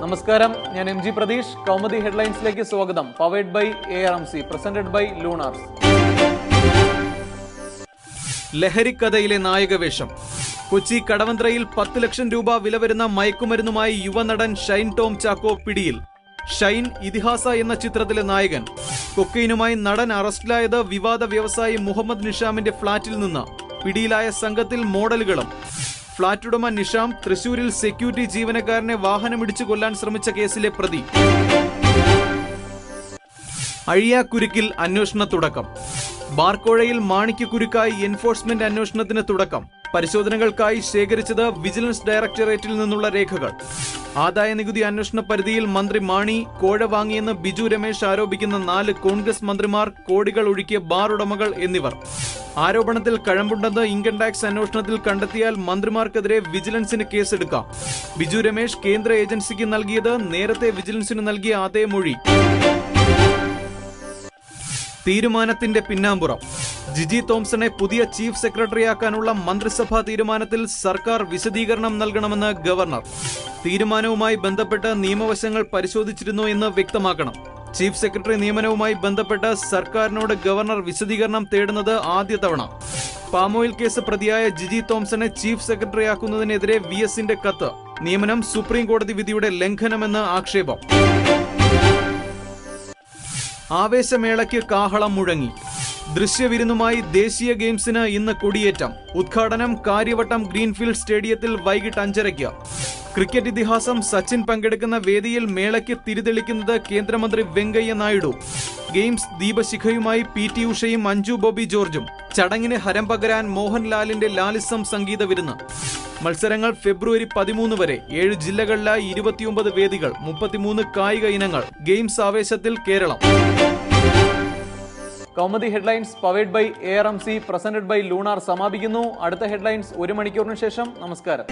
നമസ്കാരം, ഞാൻ M G Pratheesh. Kaumudi ഹെഡ്ലൈൻസിലേക്ക് സ്വാഗതം. Powered by ARMC, presented by Lunars. ലഹരിക്കഥയിലെ നായകവേഷം. കൊച്ചി കടവന്ത്രയിൽ 10 ലക്ഷം രൂപ വില വരുന്ന മയക്കുമരുന്നുമായി യുവനടൻ ഷൈൻ ടോം ചാക്കോ പിടിയിൽ. ഷൈൻ ഇതിഹാസ എന്ന ചിത്രത്തിലെ നായകൻ. കൊക്കൈനുമായി നടൻ അറസ്റ്റിലായത് വിവാദ വ്യവസായി മുഹമ്മദ് നിഷാമിന്റെ ഫ്ളാറ്റിൽ നിന്ന്. പിടിയിലായ സംഘത്തിൽ മോഡലുകളും. ഫ്ളാറ്റ് ഉടമ നിഷാം തൃശൂരിൽ സെക്യൂരിറ്റി ജീവനക്കാരനെ വാഹനമിടിച്ചു കൊല്ലാൻ ശ്രമിച്ച കേസിലെ പ്രതി. അഴിയാക്കുരുക്കിൽ അന്വേഷണ തുടക്കം. ബാർക്കോഴയിൽ മാണിക്യക്കുരുക്കായി എൻഫോഴ്സ്മെന്റ് അന്വേഷണത്തിന് തുടക്കം. പരിശോധനകൾക്കായി ശേഖരിച്ചത് വിജിലൻസ് ഡയറക്ടറേറ്റിൽ നിന്നുള്ള രേഖകൾ. ആദായ നികുതി അന്വേഷണ പരിധിയിൽ മന്ത്രി മാണി കോഴ വാങ്ങിയെന്ന് ബിജു രമേശ് ആരോപിക്കുന്ന 4 കോൺഗ്രസ് മന്ത്രിമാർ, കോടികൾ ഒഴുക്കിയ ബാർ ഉടമകൾ എന്നിവർ. ആരോപണത്തിൽ കഴമ്പുണ്ടെന്ന് ഇൻകം ടാക്സ് അന്വേഷണത്തിൽ കണ്ടെത്തിയാൽ മന്ത്രിമാർക്കെതിരെ വിജിലൻസിന് കേസെടുക്കാം. ബിജു രമേശ് കേന്ദ്ര ഏജൻസിക്ക് നൽകിയത് നേരത്തെ വിജിലൻസിന് നൽകിയ അതേ മൊഴി. തീരുമാനത്തിന്റെ പിന്നാമ്പുറം. ജിജി തോംസണെ പുതിയ ചീഫ് സെക്രട്ടറിയാക്കാനുള്ള മന്ത്രിസഭാ തീരുമാനത്തിൽ സർക്കാർ വിശദീകരണം നൽകണമെന്ന് ഗവർണർ. തീരുമാനവുമായി ബന്ധപ്പെട്ട് നിയമവശങ്ങൾ പരിശോധിച്ചിരുന്നോ എന്ന് വ്യക്തമാക്കണം. ചീഫ് സെക്രട്ടറി നിയമനവുമായി ബന്ധപ്പെട്ട് സർക്കാരിനോട് ഗവർണർ വിശദീകരണം തേടുന്നത് ആദ്യ തവണ. പാമോയിൽ കേസ് പ്രതിയായ ജിജി തോംസണെ ചീഫ് സെക്രട്ടറിയാക്കുന്നതിനെതിരെ VSന്റെ കത്ത്. നിയമനം സുപ്രീം കോടതി വിധിയുടെ ലംഘനമെന്ന് ആക്ഷേപം. ആവേശമേളയ്ക്ക് കാഹളം മുഴങ്ങി. ദൃശ്യവിരുന്നുമായി ദേശീയ ഗെയിംസിന് ഇന്ന് കൊടിയേറ്റം. ഉദ്ഘാടനം കാര്യവട്ടം ഗ്രീൻഫീൽഡ് സ്റ്റേഡിയത്തിൽ വൈകിട്ട് 5:30. ക്രിക്കറ്റ് ഇതിഹാസം സച്ചിൻ പങ്കെടുക്കുന്ന വേദിയിൽ മേളയ്ക്ക് തിരിതെളിക്കുന്നത് കേന്ദ്രമന്ത്രി വെങ്കയ്യ നായിഡു. ഗെയിംസ് ദീപശിഖയുമായി PT ഉഷയും അഞ്ജു ബോബി ജോർജും. ചടങ്ങിന് ഹരം പകരാൻ മോഹൻലാലിന്റെ ലാലിസം സംഗീത വിരുന്ന്. മത്സരങ്ങൾ ഫെബ്രുവരി 13 വരെ. 7 ജില്ലകളിലായി 29 വേദികൾ, 33 കായിക ഇനങ്ങൾ. ഗെയിംസ് ആവേശത്തിൽ Kerala. Kaumudi headlines powered by ARMC, presented by lunar സമാപിക്കുന്നു. അടുത്ത ഹെഡ്ലൈൻസ് 1 മണിക്കൂറിന് ശേഷം. നമസ്കാരം.